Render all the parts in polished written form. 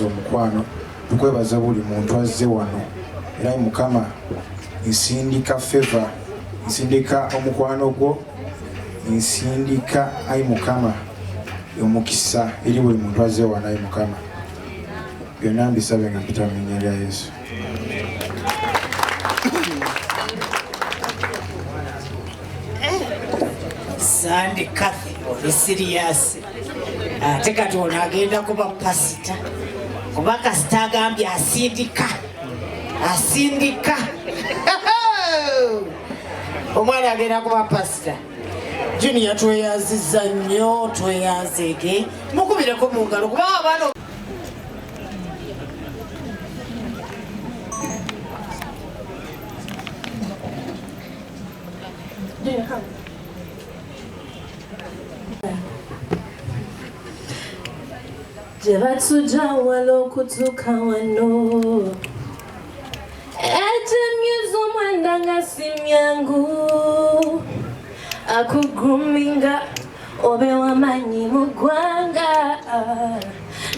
omukwano tukwebaza buli muntu azze wano era Mukama nsindika favor nsindika omukwano gwo nsindika ayi Mukama omukisa eri buli muntu azze wano ayi Mukama byonna mbisabe nga mpita mu linnya lya Yesu. Sandi Kathy oli serious ate kati ono agenda kuba pasita kuba kasita agambye asindika omwana agenda kuba pasita. Junior tweyaziza nnyo tweyazege mukubireko mu ngalo kuba abaana Jebatuja walo kutuka wano Ete myezo mwenda nga simyangu Akuguminga obe wamanyi mugwanga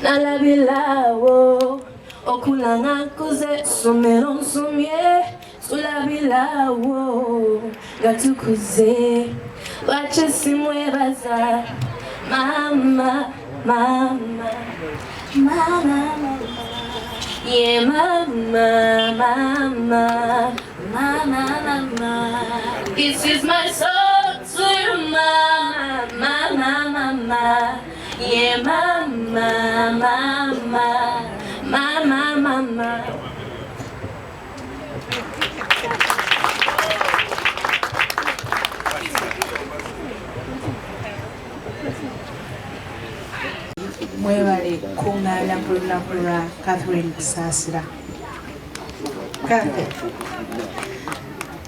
Nalabilawo okulanga kuze somero nsumye Sulabilawo gatukuze Wache simwebaza Mama Mama, mama, yeah, mama, mama, mama, mama. This is my song to you, mama, mama, mama, yeah, mama, mama, mama, mama. Mwebale kungana kulunakula Catherine Kusasira. Kate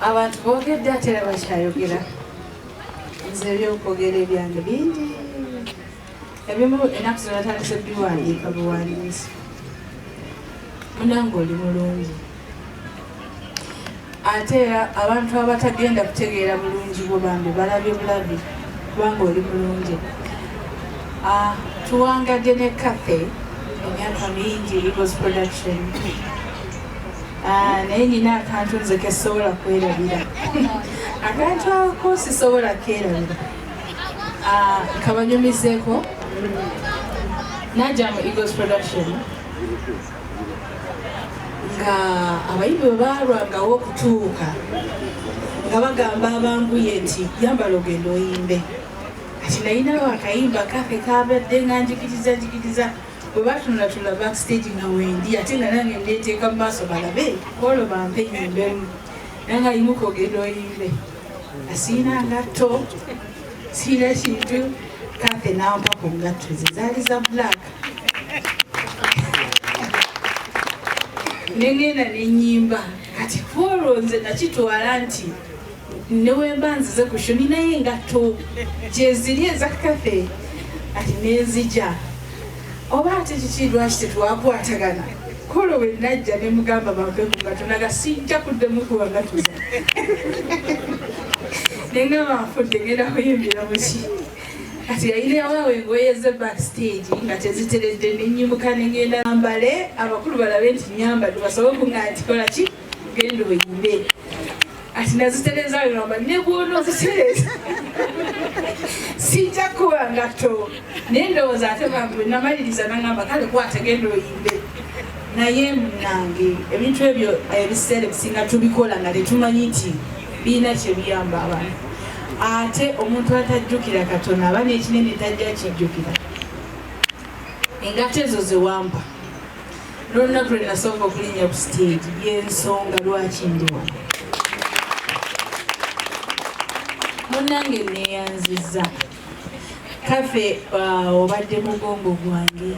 abantu boogedde ate era bakyayogera nze ebyokwogera ebyange bingi ebimu ennaku zino natandise biwandiika buwandiisi munange oli mulungi ate era abantu abatagenda kutegeera bulungi bwo bambi balabye bulabi kubanga oli mulungi. Tuwangadde ne Cafe emyaka mingi Eagles Production naye nina akantu nze kesobola kwerabira akantu ako sisobola kerabira kabanyumizeeko najja mu Eagles Production nga abayimbi bwe baalwangawo okutuuka nga bagamba abanguye nti yambala ogenda oyimbe ati nayinawo akayimba Cafe kabadde nga njigiriza bwe batunatula backstage nga wendi ate nga nange ndeeteeka mu maaso balabe olwo bampe nyimbemu nanga yimuka ogenda oyimbe asiina ngatto siina kintu Cafe nampa ku ngatto ze zaali za black nengenda nenyimba kati olwo nze nakitwala nti newemba nzize ku show ninaye engatto gyeziri eza Cafe ati nenzija oba ate kiki lwaki tetwakwatagana kolo bwe najja ne mugamba bampe ku ngatto naga sijja kuddemu kuba ngatuza nengamba nfudde ngenda kuyimbira muki kati yayinawawe engoye backstage nga teziteredde nenyimuka nengenda mbale abakulu balabe nti nyambadde basobola okuŋŋa nti kola ki genda oyimbe ati nazitereza ngamba nebwono zitereza sijja kuba ngatto naye ndowooza ate bambe namaliriza nangamba kale kwata genda oyimbe naye munange ebintu ebyo ebiseera ebisinga tubikola nga tetumanyi nti birina kyebiyamba abantu ate omuntu atajjukira Katonda aba n'ekinene tajja kijjukira engatto ezo zewampa n'olunaku lwe nasooka okulinnya ku stage byensonga lwaki ndi wano munange neyanziza Cafe obadde mugongo gwange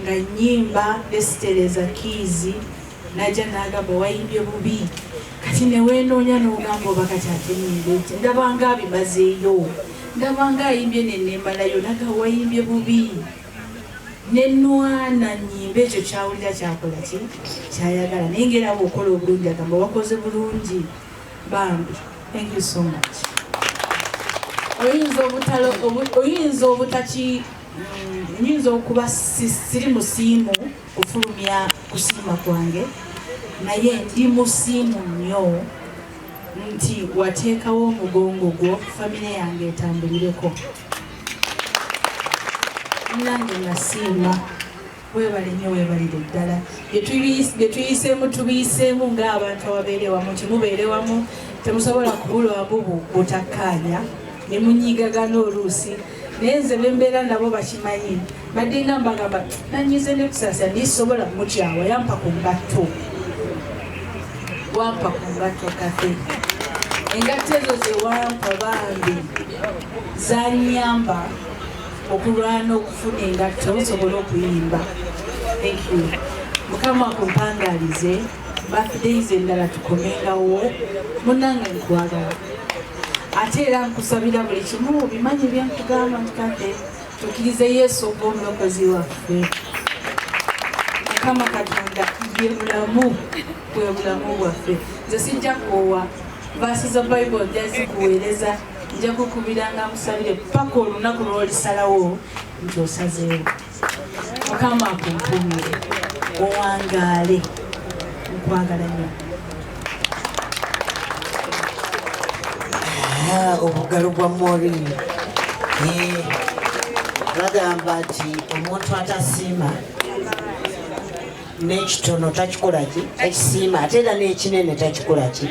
nga nyimba nesitereza kiizi najja nagamba wayimbye bubi kati neweenoonya n'ogamba oba kati ate nyimbe ndabanga abimazeeyo ndabanga ayimbye nenembalayo naga wayimbye bubi nenwana nyimba ekyo kyawulira kyakola ki kyayagala naye ngeraba okola obulungi agamba wakoze bulungi bambi. Thank you so much. oyinza obutaki nyinza okuba siri musiimu kufulumya kusiima kwange naye ndi musiimu nnyo nti wateekawo omugongo gwo famire yange etambulireko nange nasiima webale nnyo webalire ddala bye tuyiseemu tubiyiseemu ng'abantu ababeere wamu kimubeere wamu temusobola kubulwamu butakkaanya ne munyigagana oluusi naye nze bembeera nabo bakimanyi badde nga mbagamba nanyize ne Kusasira ndisobola mukyawa yampa ku ngatto wampa ku ngatto kate engatto ezo zewampa bambi zanyamba okulwana okufuna engatto nsobole okuyimba. Thank you. Mukama akumpangalize birthdays endala tukomengawo munange nkwagala ate era nkusabira buli kimu bimanyi byenkugamba ntikadde tukkirize Yesu ng'omulokozi waffe. Mukama Katonda ye bulamu bwe bulamu bwaffe. Nze sijja koowa vaasi za Bible njazikuweereza nja kukubiranga musabire paka olunaku lw'olisalawo nti osazeewo. Mukama akumpumire owangaale nkwagala nnyo. Obugalo bwa Maureen bagamba nti omuntu atasiima n'ekitono takikolaki takisiima ate era n'ekinene takikolaki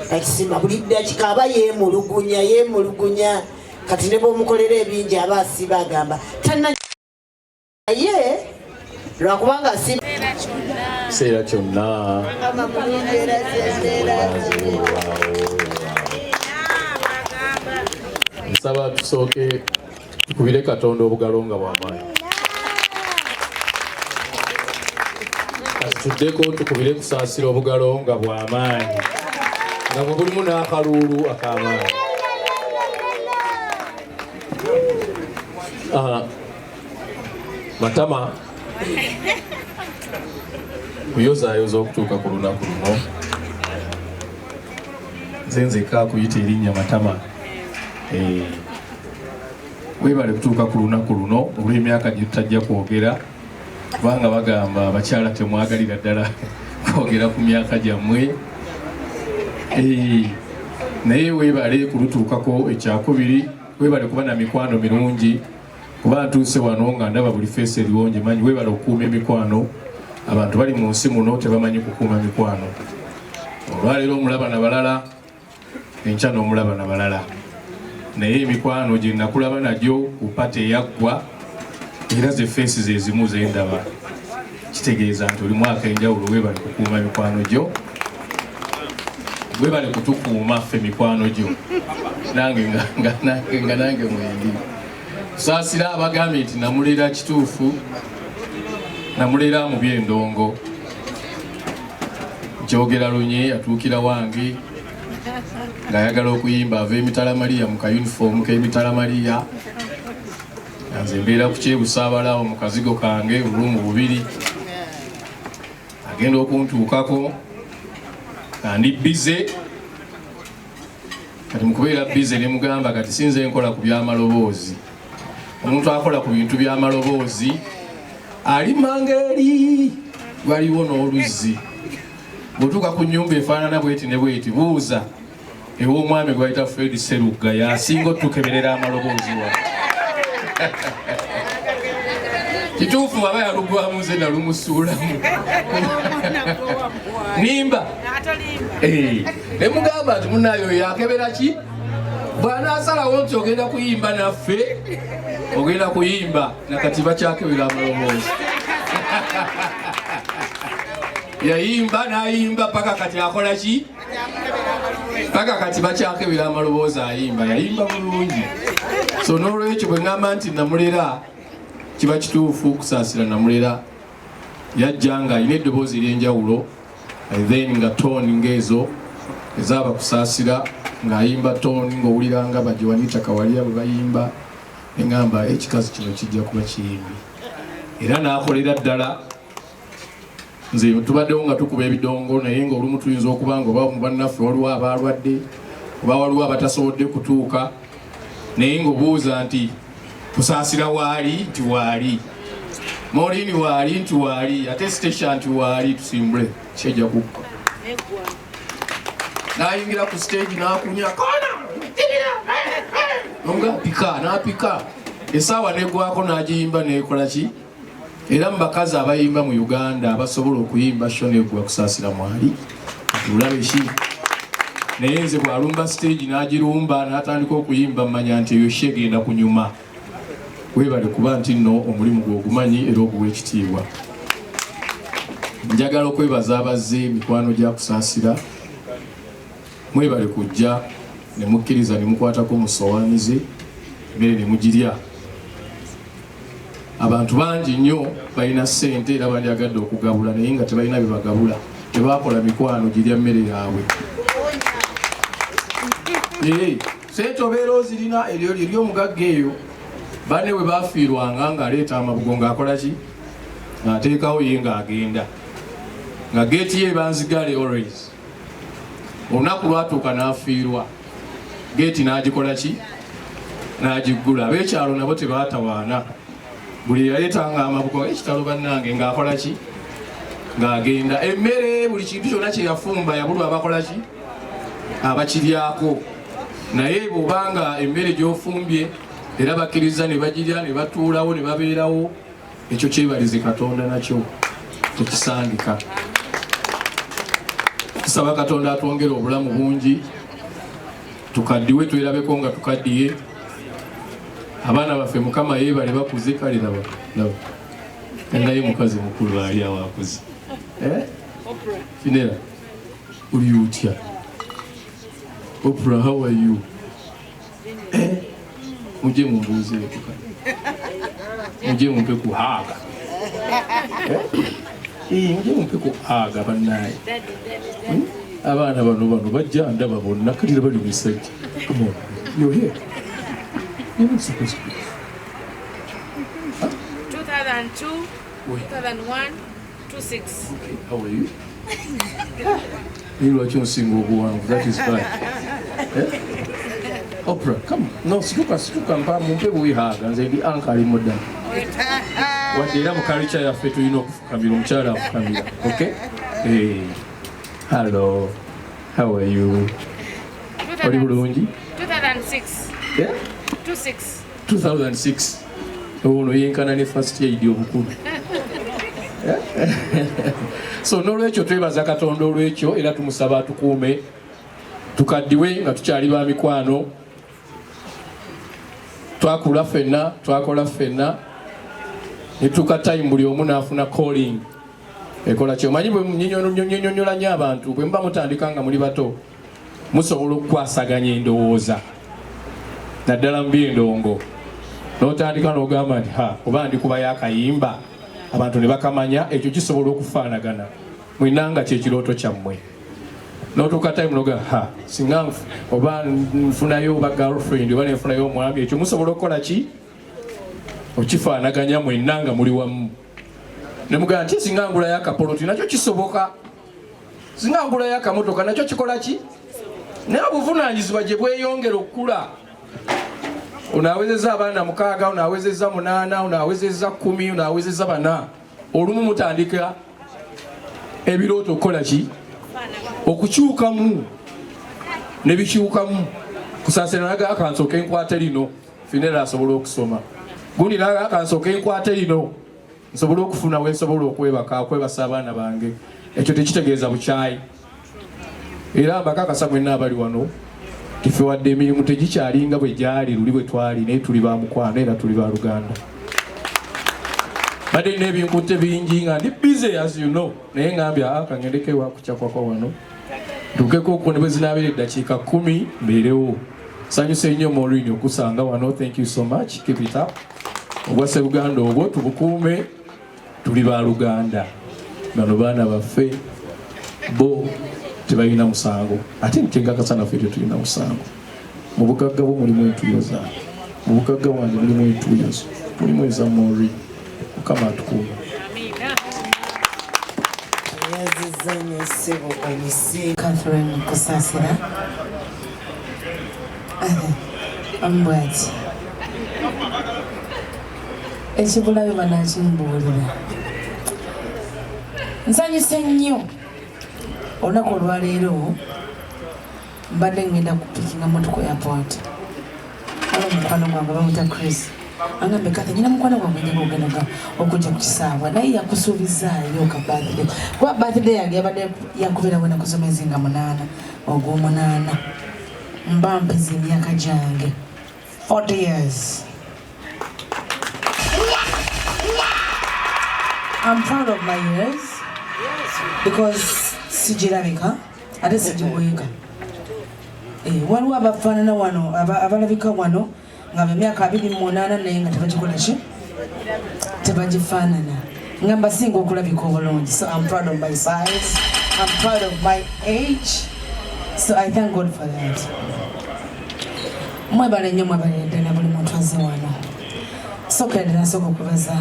takisiima. Buli ddakika aba yeemulugunya kati ne bw'omukolera ebingi aba asiiba agamba naye lwakubanga asiima kiseera kyonna nsaba tusooke tukubire Katonda obugalo nga bw'amaanyi. Tuddeko tukubire Kusasira obugalo nga bw'amaanyi nga bwe bulimu n'akaluulu ak'amaanyi. Matama kuyozaayoza okutuuka ku lunaku luno. Nze nzekka kuyita erinnya Matama. Webale kutuuka ku lunaku luno olw'emyaka gye tutajja kwogera kubanga bagamba abakyala temwagalira ddala kwogera ku myaka gyammwe. Naye webale kulutuukako ekyakubiri, webale kuba na mikwano mirungi kuba ntuuse wano nga ndaba buli feesi eriwonje manyi webale okukuuma emikwano. Abantu bali mu nsi muno tebamanyi kukuuma mikwano. Olwaleero omulaba na balala, enkya n'omulaba na balala. Naye emikwano gye nakulaba nagyo ku pate eyaggwa era ze feesi ze zimu ze ndaba. Kitegeeza nti oli mwaka enjawulo webale kukuuma mikwano gyo. Webale kutukuuma ffe mikwano gyo. Nange nga nange mwendi. Kusasira abagambye nti namulera kituufu, namulera mu by'endongo. Kyogera lunye atuukira wange ng'ayagala okuyimba ava emitalamaliya mu kayunifoomu k'emitalamaliya. Nze mbeera ku kyebusaabalawo mu kazigo kange olumu bubiri. Agenda okuntuukako kandi bize. Kati mu kubeera bize ne mugamba kati sinze nkola ku by'amaloboozi. Omuntu akola ku bintu by'amaloboozi ali mangeri waliwo n'oluzzi. Bw'otuuka ku nnyumba efaanana bweti ne bweti buuza ew'omwami gwayita Fred Serugga yasinga otukeberera amaloboozi wa. Kituufu aba yalugwamu nze nalumusuulamu nimba ne mugamba nti munnaayo yakebera ki bw'anaasalawo nti ogenda kuyimba naffe ogenda kuyimba nakati bakyakebera amaloboozi. Yayimba n'ayimba paka kati akola ki? Paka kati bakyakebera amaloboozi ayimba yayimba bulungi. So n'olwekyo bwe ngamba nti namulera kiba kituufu. Kusasira namulera yajja nga alina eddoboozi ery'enjawulo then nga tooni ng'ezo ezaaba Kusasira ng'ayimba tooni ng'owuliranga bagiwanita kawalya bwe bayimba neŋŋamba ekikazi kino kijja kuba kiyimbi. Era n'akolera ddala. Nze tubaddewo nga tukuba ebidongo naye ng'olumu tuyinza okuba nga oba mu bannaffe waliwo abalwadde oba waliwo abatasobodde kutuuka naye ng'obuuza nti Kusasira waali nti waali, Morini waali nti waali, ate station nti waali, tusimbule kyejja kukka. N'ayingira ku stage n'akunya kona nga n'apika essaawa negwako n'agiyimba n'ekola ki. Era mu bakazi abayimba mu Uganda abasobola okuyimba sho neggwa Kusasira mwali atulabe ki. Naye nze bw'alumba stage n'agirumba n'atandika okuyimba mmanya nti eyo she egenda kunyuma. Weebale kuba nti nno omulimu gw'ogumanyi era oguwa ekitiibwa. Njagala okwebaza abazze emikwano gya Kusasira. Mwebale kujja ne mukkiriza ne mukwatako mu ssowaani ze, emmere ne mugirya. Abantu bangi nnyo balina ssente era bandyagadde okugabula naye nga tebalina bye bagabula. Tebaakola mikwano girya mmere yaabwe. Ssente obeera ozirina eryo omugagga eyo. Banne bwe baafiirwanga ng'aleeta amabugo ng'akola ki? Ng'ateekawo ye ng'agenda. Nga geeti ye banzigale always. Olunaku lwatuuka n'afiirwa. Geeti n'agikola ki? N'agiggula. Ab'ekyalo nabo tebaatawaana. Buli yaleetanga amabugo ekitalo bannange ng'akola ki? Ng'agenda. Emmere buli kintu kyonna kye yafumba yabulwa abakola ki? Abakiryako. Naye bw'obanga emmere gy'ofumbye era bakkiriza ne bagirya ne batuulawo ne babeerawo, ekyo kyebalize Katonda nakyo tekisangika. Tusaba Katonda atwongere obulamu bungi, tukaddiwe twerabeko nga tukaddiye. Abaana baffe Mukama yeebale bakuze kale laba naye mukazi mukulu ali awo akuze. Finera uli utya? Oprah, how are you? Mujye mumbuuze mujye mumpe kuhaaga. Mujye mumpe kuhaaga bannaye. Abaana bano bajja ndaba bonna kalira bali misajja. Come on, you're here. You're not supposed to be. 2002, 2001, 26. Okay, how are you? You're single one. That is fine. Oprah, come. No, situka mpa mumpe buihaga nze ndi ankali modda. Wadde era mu culture yaffe tulina okufukamira omukyala afukamira. Okay? Hey. Hello. How are you? Oli bulungi? 2006. Yeah? 2006. Ono yenkana ne first aid obukulu. So n'olwekyo twebaza Katonda olwekyo era tumusaba tukuume tukaddiwe nga tukyali ba mikwano. Twakula ffenna, twakola ffenna, ne tuka time buli omu n'afuna calling. Ekola kyo manyi bwe nnyonnyola nnyo abantu bwe muba mutandika nga muli bato musobola okukwasaganya endowooza naddala mu by'endongo n'otandika n'ogamba nti oba ndikubayo akayimba abantu ne bakamanya, ekyo kisobola okufaanagana mwinanga kyekirooto kyammwe. N'otuuka time n'ogamba singa oba nfunayo oba girlfriend oba nenfunayo omwami, ekyo musobola okukola ki? Okifaanaganya mwenna nga muli wamu. Ne mugamba nti singa ngulayo akapoloti nakyo kisoboka, singa ngulayo akamotoka nakyo kikola ki? Naye obuvunaanyizibwa gye bweyongera okukula, onaawezezza abaana 6, onaawezezza 8, onaawezezza 10, onaawezezza 4, olumu mutandika ebirooto okukola ki? Okukyukamu ne bikyukamu. Kusasira naga akansooka enkwate lino Finera asobola okusoma, gundi naga akansooka enkwate lino nsobola okufuna we nsobola okwebaka okwebasa abaana bange. Ekyo tekitegeeza bukyayi. Era mbakakasa mwenna abali wano tife wadde emirimu tegikyalinga bwe gyali luli bwe twali, naye tuli ba mukwano era tuli ba Luganda. Badde n'ebinkutte bingi nga ndi busy as you know, naye ngambya kangendeke wa kuchakwako wano tukeko okwo ne bwe zinaabira eddakiika 10 mbeerewo. Sanyuse nnyo Mourinho okusanga wano. Thank you so much, keep it up. Obwase Buganda obwo tubukuume, tuli ba Luganda. Bano baana baffe bo tebalina musango, ate ntenkakasa naffe tetulina musango. Mu bugagga bwo mulimu entuyoza, mu bugagga wange mulimu entuyozo, mulimu eza Mourinho. Mukama atukuume. yazizanye ssebo omisi Catherine Kusasira ombwati ekibulayo banakimbuulira nsanyuse nnyo olunaku olwaleero mbadde ngenda kupikinga motoka airport ala omukwano gwange bamuyita Chris angambe kati nyina mukwano gwange njagala ogenda okujja ku kisaawa naye yakusuubizaayo ka birthday kuba birthday yange yabadde yankubira bwe nakusoma ezinga 8 ogw'omunaana mba mpeza emyaka gyange 40 years. I'm proud of my years because sijirabika ate sijibweka. Waliwo abafaanana wano abalabika wano nga b'emyaka 28 naye nga tebagikola ki tebagifaanana nga mbasinga okulabika obulungi. So I'm proud of my size, I'm proud of my age, so I thank God for that. Mwebale nnyo mwebale ddala buli muntu azze wano. Sooka ddala nsooka okubaza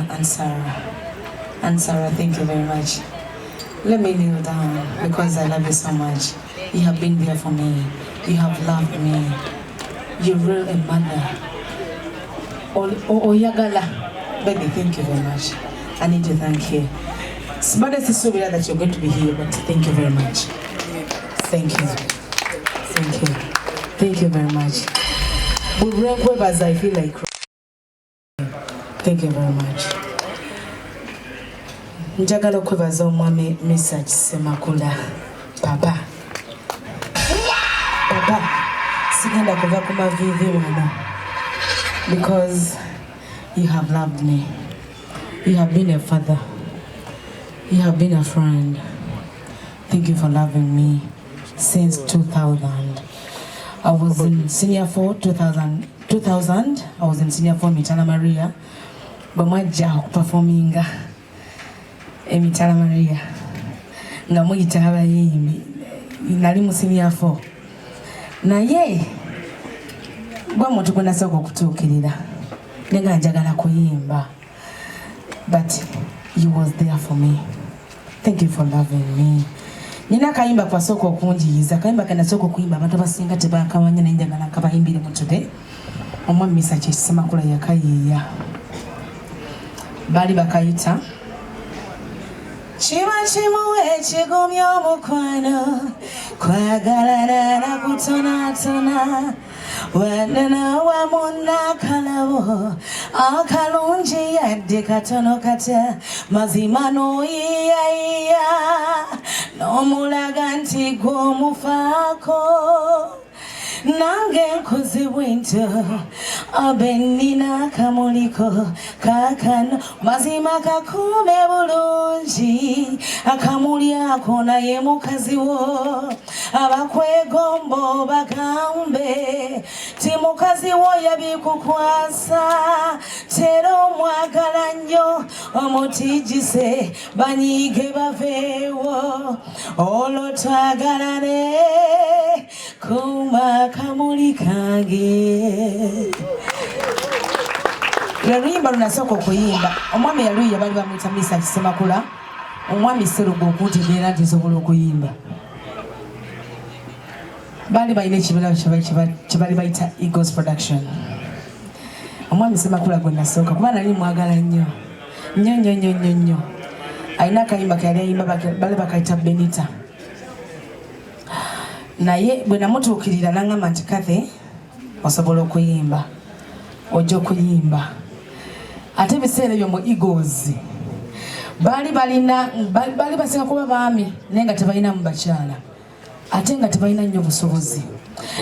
Aunt Sarah, thank you very much. Let me kneel down because I love you so much. You have been there for me. You have loved me. You're real a mother. Oyagala. Baby, thank you very much. I need to thank you. But it's so weird that you're going to be here, but thank you very much. Thank you. Thank you. Thank you very much. As I feel like crying. Thank you very much. Njagala okwebaza omwami Meserch Semakula. Papa, sigenda kuva ku mavivi wano because you have loved me. You have been a father. You have been a friend. Thank you for loving me since 2000. I was in senior 4, 2000. I was in senior 4 Mitala Maria. But my job performing Mitala Maria. Nga muyita abayimbi. Nali mu senior 4. Naye gwa muntu gwe nasooka okutuukirira. Nenga njagala kuyimba. But you was there for me. Thank you for loving me. Nina kayimba kwa soko okunjiyiza. Kayimba kana soko kuyimba abantu abasinga tebakamanya naye njagala kabayimbire mu today. Omwami Meserch Semakula yakayiiya. Bali bakayita Chiba chimuwe chigumya omukwano kwagalana na kutonatona wanana wa munakalabo akalungi yadde katono kata mazima noyiyayiya n'omulaga nti gw'omufaako nange nkuzibwe nto abenina kamuliko kakano mazima kakume bulungi akamuli ako naye mukazi wo abakwegombo bagambe ti mukazi wo yabikukwasa tera omwagala nnyo omutijise banyiige baveewo olwo twagalane kuma kamuli kange. Luyimba lunasooka okuyimba. Omwami yaluyiya bali bamuyita Meserch Semakula. Omwami Serugo okuntegeera nti nsobola okuyimba. Bali balina ekibiina kye bali bayita Eagles Production. Omwami Semakula gwe nasooka kuba nali mwagala nnyo. Nnyo. Alina akayimba ke yali ayimba bali bakayita Benita. Naye bwe namutuukirira n'angamba nti Kathy osobola okuyimba ojja okuyimba ate ebiseera ebyo mu Eagles bali basinga kuba baami naye nga tebalinamu bakyala ate nga tebalina nnyo busobozi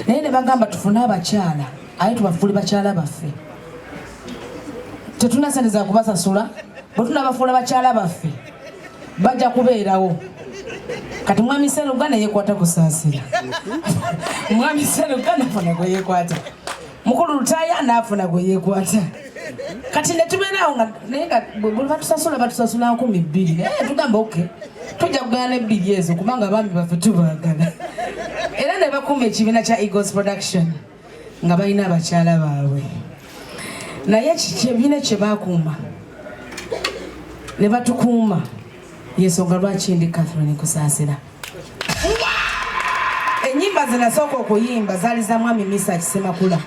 naye ne bagamba tufune abakyala aye tubafuule bakyala baffe tetulina sente za kubasasula bwe tunabafuula bakyala baffe bajja kubeerawo. Kati mwami Seruga ne yekwata Kusasira. Mwami Seruga nafuna gwe yekwata. Mukulu Lutaya nafuna gwe yekwata. Kati ne tubeerawo nga nenga bwe batusasula 200. Tugamba okay. Tujja kugana ebbiri ezo kubanga abambi baffe tubaagala. Era ne bakuuma ekibiina kya Eagles Production nga balina abakyala baabwe. Naye ekibiina kye baakuuma ne batukuuma yensonga lwaki ndi Catherine Kusasira. Ennyimba ze nasooka okuyimba zaali za mwami Meserch Semakula.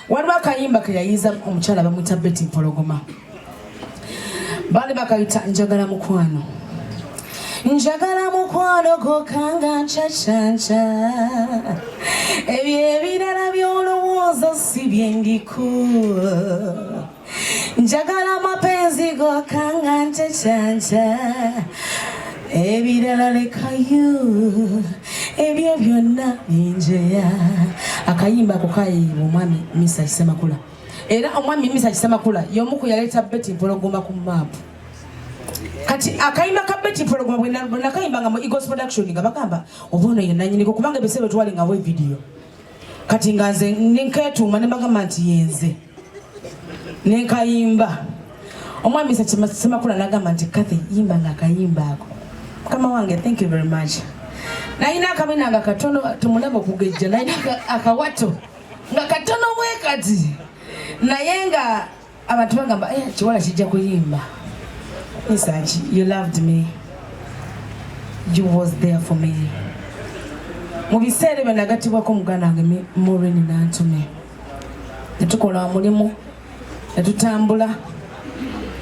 Waliwo akayimba ke yayiza omukyala bamuyita Betty Mpologoma. Bali bakayita njagala mukwano. Njagala mukwano gokanga nchachancha. Ebirala byolowooza si byendiku. Njagala mapenzi gokanga nchachancha. Ebirala lekayo. Ebyo byonna binjeya. Akayimba kukayiba omwami Meserch Semakula. Era omwami Meserch Semakula y'omu ku yaleeta Betty Mpologoma ku map. Kati akayimba ka Betty Mpologoma bwe nakayimbanga mu Eagles Production nga bagamba oba ono ye nannyini kubanga ebisebe twalingawo evidiyo. Kati nga nze nenkeetuuma ne bagamba nti yenze. Nenkayimba. Omwami Meserch Semakula n'agamba nti Kathy yimba nga akayimba ako. Mukama wange, thank you very much. Naina akabina nga katono tumulaba okugejja naina akawato nga katono bwe kati naye nga abantu bagamba kiwala kijja kuyimba. Meserch, you loved me, you was there for me. Mu biseera bye nagatibwako muganda wange Maureen n'antume ne tukola omulimu ne tutambula.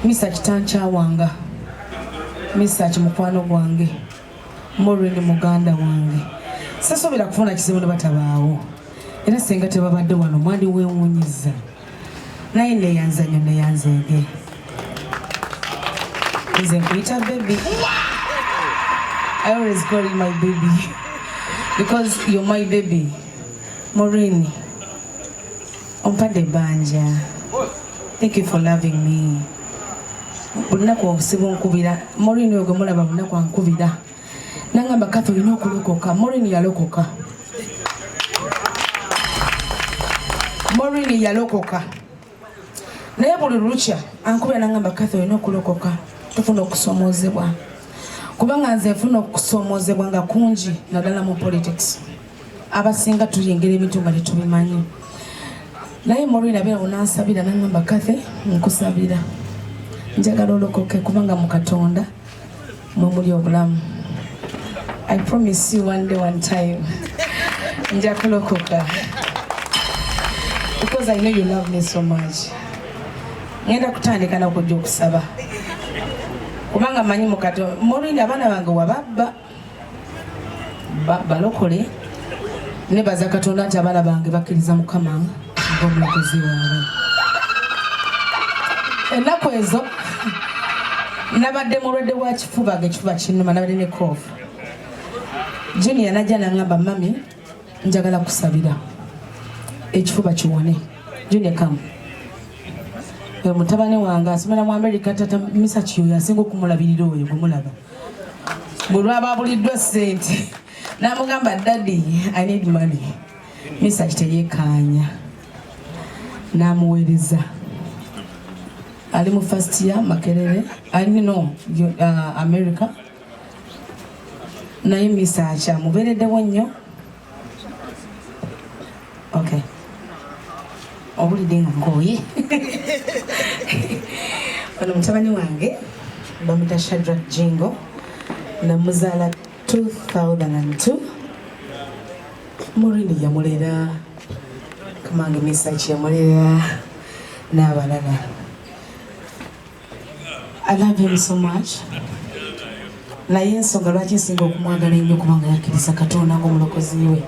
Meserch tankyawanga, Meserch mukwano gwange, Maureen muganda wange. Sasobola kufuna kizibu ne batabaawo. Era senga tebabadde wano mwandi weewuunyiza. Naye neyanzanyo neyanzeege. Nze nkuyita baby. I always call you my baby. Because you're my baby. Maureen, ompadde banja. Thank you for loving me. Bunaku obusibu nkubira. Maureen oyo gwe mulaba bunaku ankubira. Nangamba Kathy olina okulokoka. Maureen yalokoka. Maureen yalokoka. Naye buli lukya ankubira nangamba Kathy olina okulokoka. Tufuna okusomoozebwa. Kubanga nze nfuna okusomoozebwa nga kungi naddala mu politics. Abasinga tuyingira ebintu nga tetubimanyi. Naye Maureen abeera unansabira nangamba Kathy nkusabira. Njagala olokoke kubanga mu Katonda mwe muli obulamu. I promise you one day, one time, nja kulokoka. Because I know you love me so much. Ngenda kutandika na okujja okusaba. Kubanga manyi mu Katonda. Maureen abaana bange wababba. Balokole. Ne baza Katonda nti abaana bange bakkiriza Mukama ng'omulokozi waabwe. Ennaku ezo nabadde mulwadde wa kifuba ng'ekifuba kinnuma nabadde ne koofu. Junior najja nangamba mami njagala kusabira ekifuba kiwone. Junior come. Mutabani wange asomera mu America tata Meserch yo yasinga okumulabirira oyo kumulaba. Mulwaba buliddwa ssente. Namugamba daddy I need money. Meserch teyekanya. Namuweereza. Ali mu first year Makerere. I know America. Naye Meserch amubeereddewo nnyo. Okay. Obulidde nga ngooye. Ono mutabani wange bamuyita Shadrack Jingo. Namuzaala 2002. Maureen yamulera. Kamange Meserch yamulera n'abalala. I love him so much. Naye ensonga lwaki nsinga okumwagala ennyo kubanga yakkiriza Katonda ng'omulokozi we.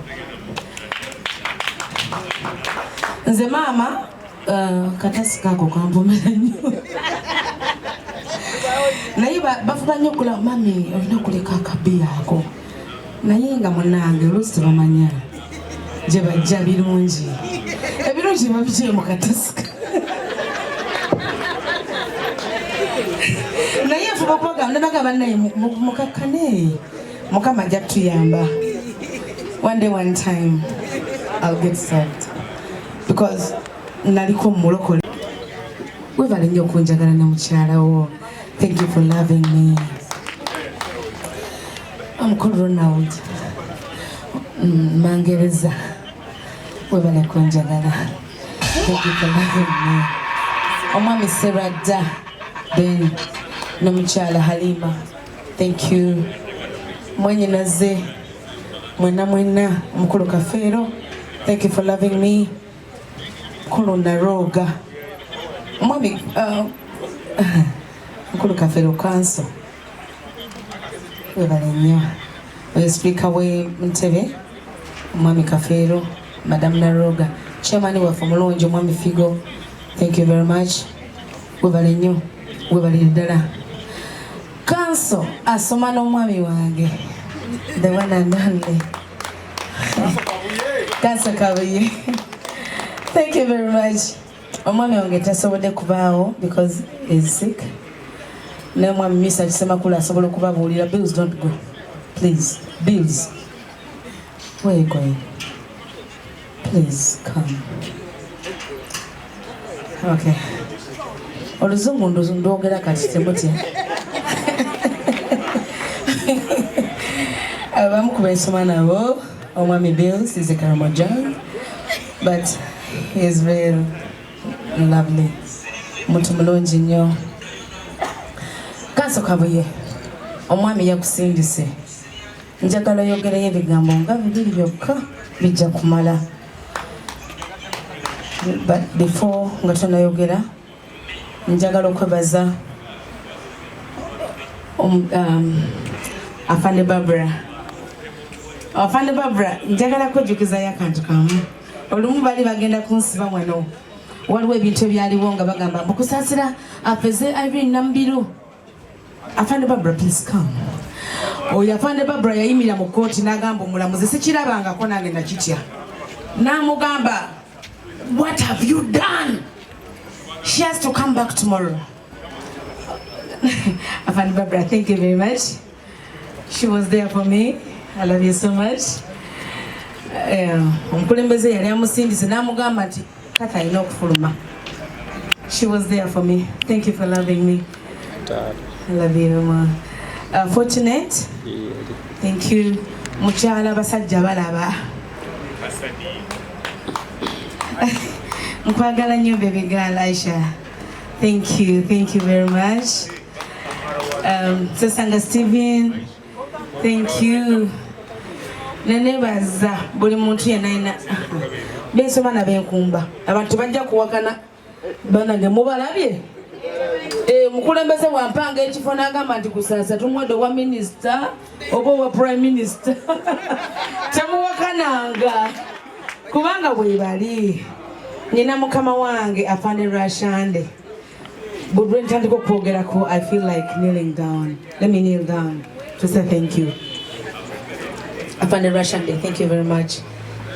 Nze maama katasi kaako kampomera nnyo. Naye bafuba nnyo okulaba mami olina okuleka akabi ako. Naye nga munnange oluusi tebamanya gye bajja birungi. Ebirungi babitye mu katasi. Naye fuba okubagamba ne bagamba naye mukakkane. Mukama ajja kutuyamba. One day, one time, I'll get saved. Because naliko mulokole. Webale nnyo okunjagala na mukyala wo. Thank you for loving me. I'm called Ronald. Mangereza. Webale kunjagala. Thank you for loving me. Omwami Serada. Then Namuchala Halima. Thank you. Mwenye naze. Mwena mukulu kafero. Thank you for loving me. Kulu naroga. Mwami mukulu kafero kanso webale nnyo speaker we Ntebe omwami Kafeero Madam Naroga chairman waffe omulungi omwami Figo thank you very much webale nnyo webale ddala kanso asoma n'omwami wange the one and only kanso Kabuye thank you very much omwami wange tasobodde kubaawo because is sick naye omwami Meserch Semakula asobola okubabuulira bills don't go please bills where are you going please come okay oluzungu ndogera kati temutya abamu ku bensoma nabo omwami bills is a Karamojan but he is very lovely muntu mulungi nnyo kanso Kabuye omwami yakusindise njagala oyogerayo ebigambo nga bibiri byokka bijja kumala but before nga tonayogera njagala okwebaza Afande Barbara njagala kwejjukizayo akantu kamu olumu bali bagenda kunsiba wano waliwo ebintu ebyaliwo nga bagamba Kusasira afeze Irene Nambiru Afande Barbara please come oyo Afande Barbara yayimira mu kooti n'agamba omulamuzi sikirabangako nange nakitya n'amugamba what have you done she has to come back tomorrow Afande Barbara thank you very much she was there for me I love you so much omukulembeze yali amusindise n'amugamba nti kata alina okufuluma she was there for me thank you for loving me I love you mama fortunate thank you mukyala basajja balaba nkwagala nnyo baby girl Aisha thank you very much Sesanga Steven thank you nenebaza buli muntu yenna bensoma na benkumba abantu bajja kuwakana banange mubalabye mukulembeze wampanga ekifo n'agamba nti Kusasa tumwadde wa minister oba wa prime minister temuwakananga kubanga bwe bali nina mukama wange Afande Rashande budwe ntandika okwogerako I feel like kneeling down let me kneel down to say thank you Afande Rashande thank you very much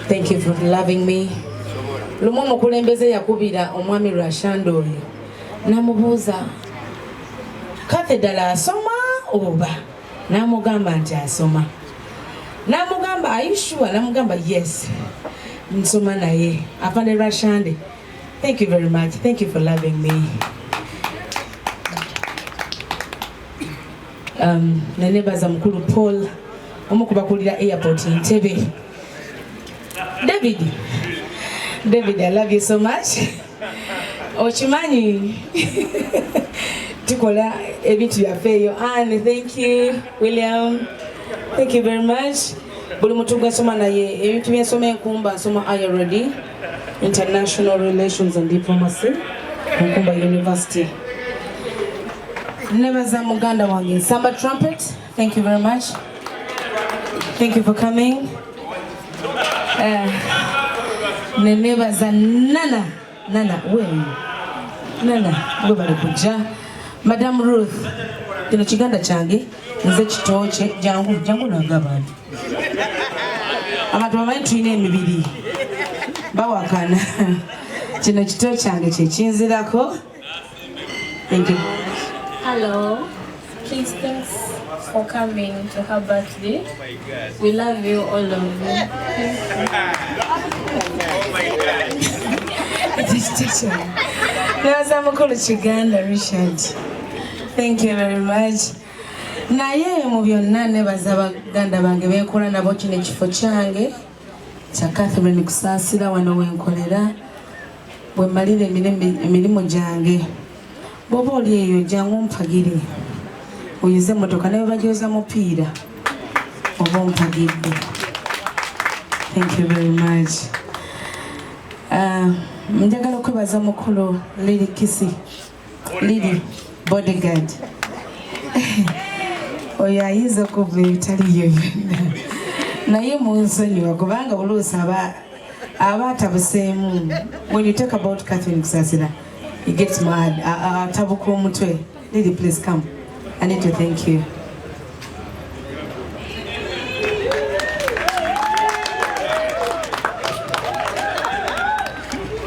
thank you for loving me lumu omukulembeze yakubira omwami Rashande oyo namubuuza kathedala asoma oba namugamba nti asoma namugamba are you sure namugamba yes nsoma naye Afande Rashande thank you very much thank you for loving me nenebaza mukulu Paul omukubakulira airport Ntebe David I love you so much okimanyi tukola ebintu byafeeyo Anne thank you William thank you very much buli muntu gwasoma naye ebintu byensoma enkumba nsoma Ayogedde International Relations and Diplomacy Nkumba University nebaza muganda wange Samba Trumpet thank you very much thank you for coming nebaza Nana gwe bali kujja Madam Ruth kino kiganda kyange nze kitooke jangu naga abantu bamanyi tulina emibiri bawakana kino kitoo kyange kyekinzirako thank you Hello, please thanks for coming to her birthday. We love you, all of you. Nebaza mukulu Kiganda Richard thank you very much naye mu byonna nebaza baganda bange bekola nabo kino ekifo kyange kya Catherine Kusasira wano wenkolera bwe malire emirimu gyange bwoba oli eyo jangu mpagire oyize motoka naye bagyoza mupiira oba mpagidde thank you very much njagala okwebaza mukulu Lili Kisi Lili bodyguard. Oyo ayinza okuva ebitaliyo byonna naye munsonyiwa kubanga oluusi aba atabuseemu. When you talk about Catherine Kusasira, he gets mad. Atabuka omutwe. Lady, please come. I need to thank you.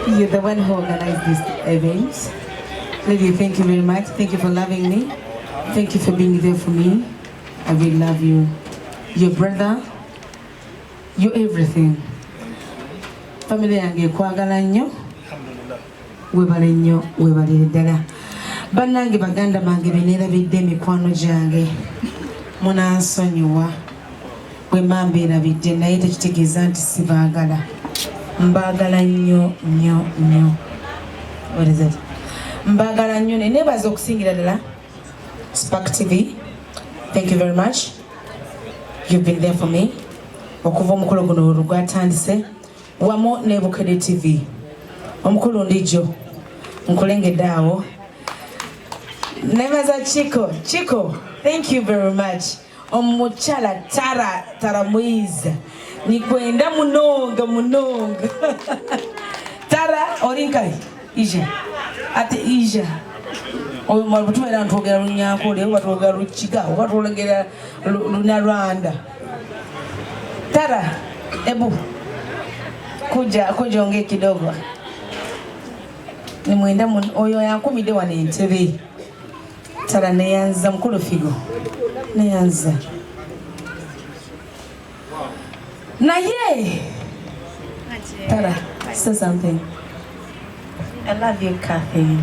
You're the one who organized this event. Lady, thank you very much. Thank you for loving me. Thank you for being there for me. I really love you. Your brother, you're everything. Family yange kwagala nnyo. Webale nnyo, webalire ddala. Bannange baganda bange beneerabidde emikwano gyange. Munansonyiwa. Bwe mba mbeerabidde naye tekitegeeza nti sibaagala. Mbagala nnyo nnyo nnyo. What is it? Mbagala nnyo ne neebaza okusingira ddala. Spark TV, thank you very much. You've been there for me. Okuva omukolo guno lugwatandise wamu ne Ayogedde TV. Omukulu ndijo nkulengedde awo. Nebaza Chico, thank you very much. Omuchala Tara mwiza. Nikwenda munonga. Tara orinkai ija. Ate ija. Oyo mwabutu era ntogera lunyankole, watogera luchiga, watogera lunarwanda. Tara, ebu kuja onge kidogo. Nimwenda oyo yankumide wana entebe. Tara neyanza mukulu figo. Neyanza. Naye. Tara, say something. I love you, Kathy.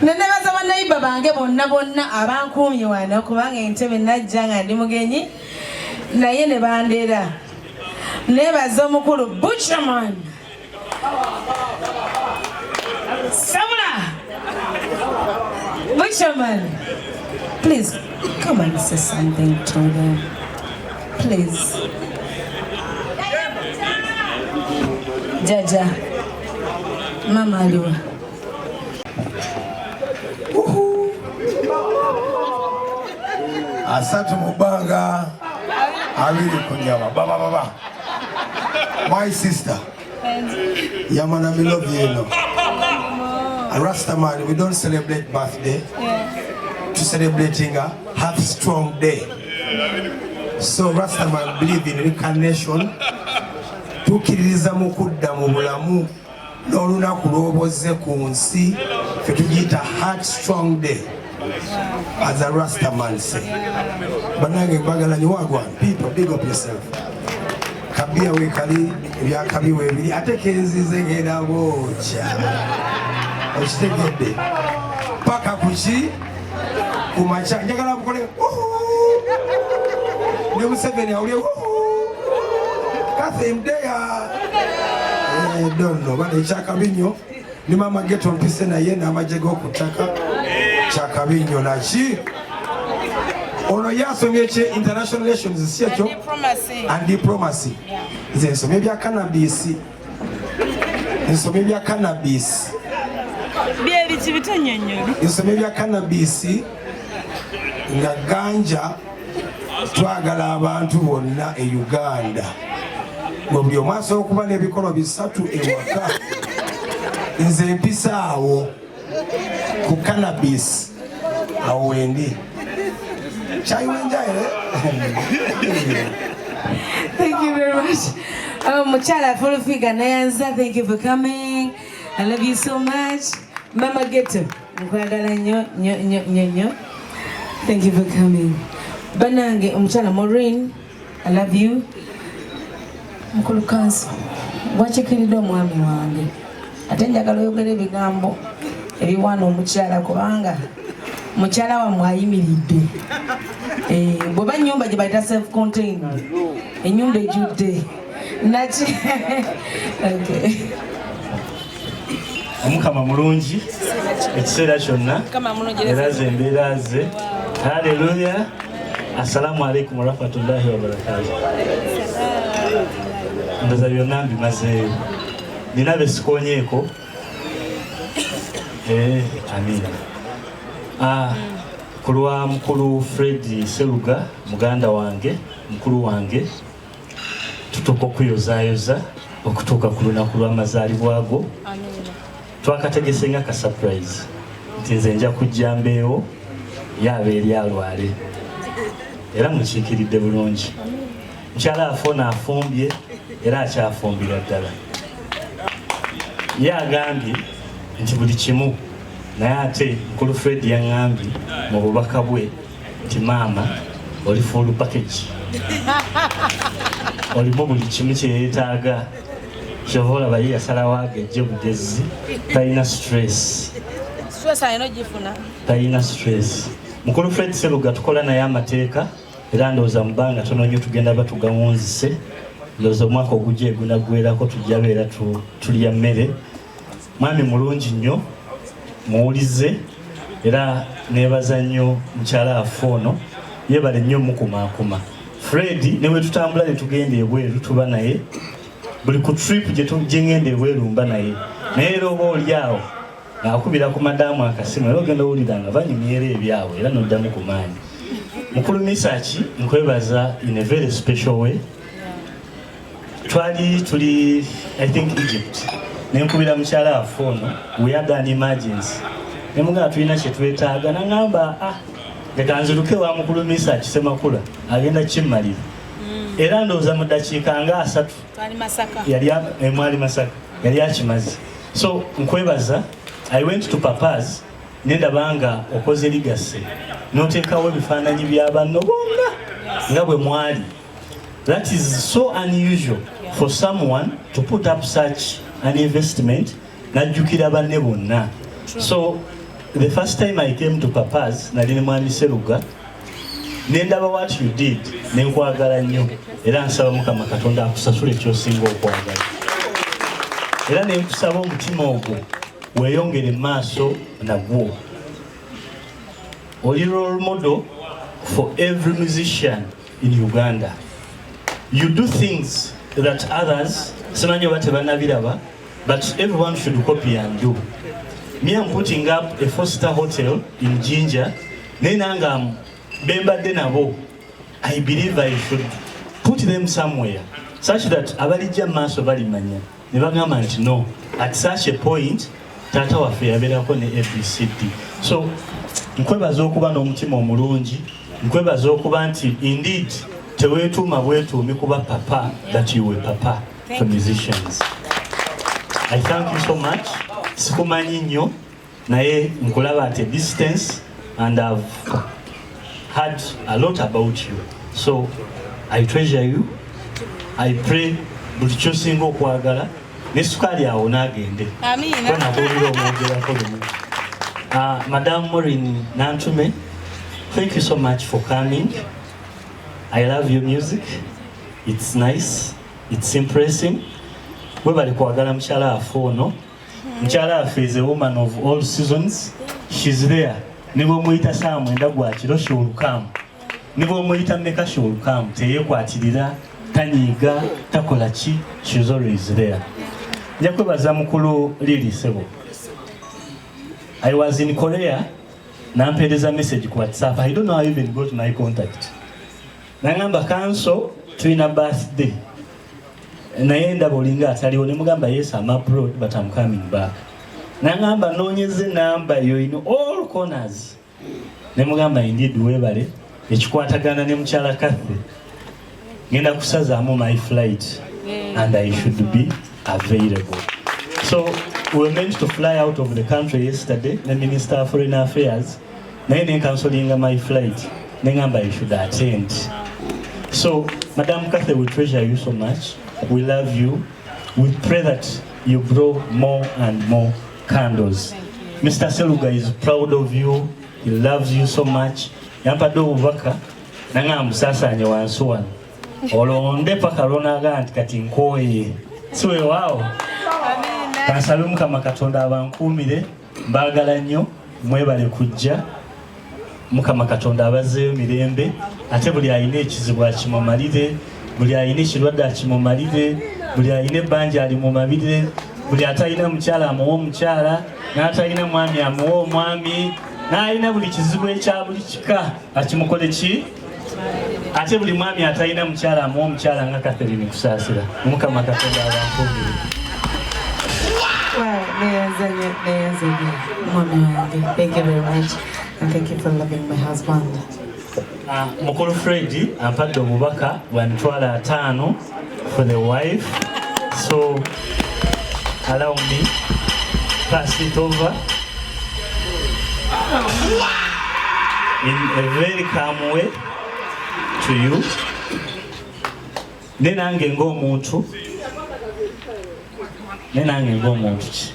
Nenebaza bannayibba bange bonna abankuumye wano kubanga entebe najja nga ndi mugenyi naye ne bandeera. Nebaza omukulu Butcherman. Sabula. Butcherman. Please come and say something to them. Please. Jaja. Mama aliwa. Asatu mubanga abiri kunyama baba. My sister. Yamana, we love you, you know. A Rastaman, we don't celebrate birthday. To celebrating a half strong day. So Rastaman believe in reincarnation. Tukiriza mukudda mu bulamu n'olunaku lw'obozze ku nsi fe tugiyita heart strong day as a Rastaman say. Bannange mbagala nyo wagwan people big up yourself. Kabia wekali ebyakabi webiri ate kenzize ngenda bwokya okitegedde paka kuki kumaca njagala bukole ne Museveni awulye Kathy mdeya don't know bana ekyakabinyo ni mama geto mpise naye n'amagye g'okutaka kyakabinyo naki ono yasomye ekye international relations si ekyo and diplomacy nze nsomye bya cannabis byebiki bitonyonyoli nsomye bya cannabis nga ganja twagala abantu bonna e Uganda buli omu asobola okuba n'ebikono bisatu ewaka nze mpisa awo ku cannabis awo wendi kyayiwenjaire. Thank you very much. Muchala full figure Nayanza, thank you for coming. I love you so much. Mama Geto, nkwagala nyo. Thank you for coming. Banange Muchala Maureen, I love you. Mukulu kanso wakikiridde omwami wange ate njagala oyogera ebigambo ebiwaana omukyala kubanga mukyala wammwe ayimiridde bweba ennyumba gye bayita self contained ennyumba ejjudde naki omukama mulungi ekiseera kyonna era ze embeera ze. Haleluya. Assalamu alaikum warahmatullahi wabarakatuh. Ndoza byonna mbimazeeyo nina besikonyeeko Amina. Kulwa mukulu Fred Seruga muganda wange mukulu wange tutuka okuyozayoza okutuuka ku lunaku lw'amazaalibwago. Twakategese nga ka surprise nti nze nja kujja Mbeewo yaaba eri alwale era mukiikiridde bulungi. Mukyala afona afumbye era akyafumbira ddala. Ye agambye nti buli kimu naye ate mukulu Fred yaŋŋambye mu bubaka bwe nti maama oli full package. Olimu buli kimu kye yeetaaga. Kyova olaba ye yasalawo agejje bugezi talina stress. Talina stress. Mukulu Fred Seruga tukola naye amateeka era ndowooza mu bbanga tono nnyo tugenda batugawunzise. Ndowooza omwaka ogujja egunaggweerako tujja beera tulya mmere. Mwami mulungi nnyo muwulize era neebaza nnyo mukyala affe ono yeebale nnyo mukumaakuma. Fred ne bwe tutambula ne tugenda ebweru tuba naye buli ku trip gye ngenda ebweru mba naye naye era oba oli awo ng'akubira ku madaamu akasimu era ogenda owulira nga banyumyera ebyabwe era noddamu ku maanyi. Mukulu Meserch nkwebaza in a very special way. Twali tuli I think Egypt nenkubira mukyala affe ono we had an emergency ne mugamba tulina kye twetaaga naŋŋamba leka nziruke wa mukulu Meserch Semakula agenda kimmalira era ndowooza mu ddakiika nga 3 mwali Masaka yali akimaze. So nkwebaza I went to Papa's nendaba nga okoze ligase n'oteekawo ebifaananyi bya banno bonna nga bwe mwali. That is so unusual for someone to put up such an investment najjukira banne bonna. So the first time I came to Papa's nali ne mwami Seruga nendaba what you did nenkwagala nnyo era nsaba Mukama Katonda akusasule ekyosinga okwagala era nenkusaba omutima ogwo weeyongere maaso nagwo. Oli role model for every musician in Uganda. You do things that others simanyi oba tebanabiraba but everyone should copy and do. Me am putting up a 4-star hotel in Jinja naye nanga bembadde nabo I believe I should put them somewhere such that abalijja maaso balimanya ne bagamba nti no at such a point taata waffe yabeerako ne ABCD. So nkwebaza okuba n'omutima omulungi, nkwebaza okuba nti indeed teweetuuma bwetuumi kuba papa that you were papa for musicians. I thank you so much. Sikumanyi nnyo naye nkulaba at a distance and I've heard a lot about you. So I treasure you. I pray buli kyosinga okwagala ne sukaali awo n'agende. Nakuwulira omwogerako lumu. Madam Maureen Nantume, thank you so much for coming. I love your music. It's nice. It's impressing. Webali kwagala mukyala affe ono. Mukyala affe is a woman of all seasons. She's there. Ne bw'omuyita saa mwenda gwa kiro sholukamu. Ne bw'omuyita mmeka sholukamu teyeekwatirira, tanyiiga, takola ki, she's always there. Nja kwebaza mukulu Lili Sebo. I was in Korea, nampeereza message ku WhatsApp. I don't know how I even got my contact. Nangamba cancel tulina birthday. Naye ndaba olinga ataliwo ne mugamba yes I'm abroad but I'm coming back. Nangamba noonyeze namba yo in all corners. Ne mugamba indeed weebale ekikwatagana ne mukyala Kathy. Ngenda kusazaamu my flight and I should be available. So we were meant to fly out of the country yesterday. The Minister of Foreign Affairs naye ne cancelling my flight. Nengamba I should attend. So Madam Kathy, we treasure you so much. We love you. We pray that you grow more and more candles. Mr. Seruga is proud of you. He loves you so much. Yampadde obubaka nanga amusasaanye wansi wano. Olonde paka lonaga nti kati nkooye. Siwe waawo. Kansabe Mukama Katonda abankuumire. Mbaagala nnyo. Mwebale kujja. Mukama Katonda abazeeyo mirembe. Ate buli alina ekizibu akimumalire. Buli alina ekirwadde akimumalire. Buli alina ebbanja alimumalire. buli atalina mukyala amuwa omukyala, n'atalina mwami amuwa omwami, n'alina buli kizibu ekya buli kika akimukole ki. Ate buli mwami atalina mukyala amuwa omukyala nga Catherine Kusasira. Mukama Katonda abankuubire. Thank you very much, and thank you for loving my husband. Mukulu Freddy ampadde obubaka bwa mitwalo 5 for the wife, so allow me pass it over in a very calm way to you. Nenange ng'omuntu ki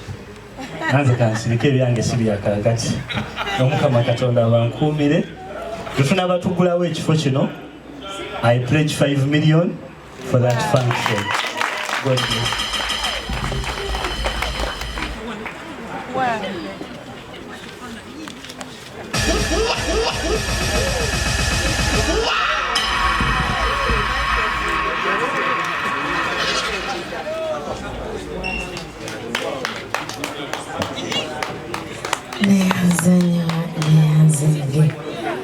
nanze kansirike ebyange si bya kaakati. Omukama Katonda abankuumire. Tufuna batugulawo ekifo kino. I pledge 5 million for that function. God bless. Neyazanye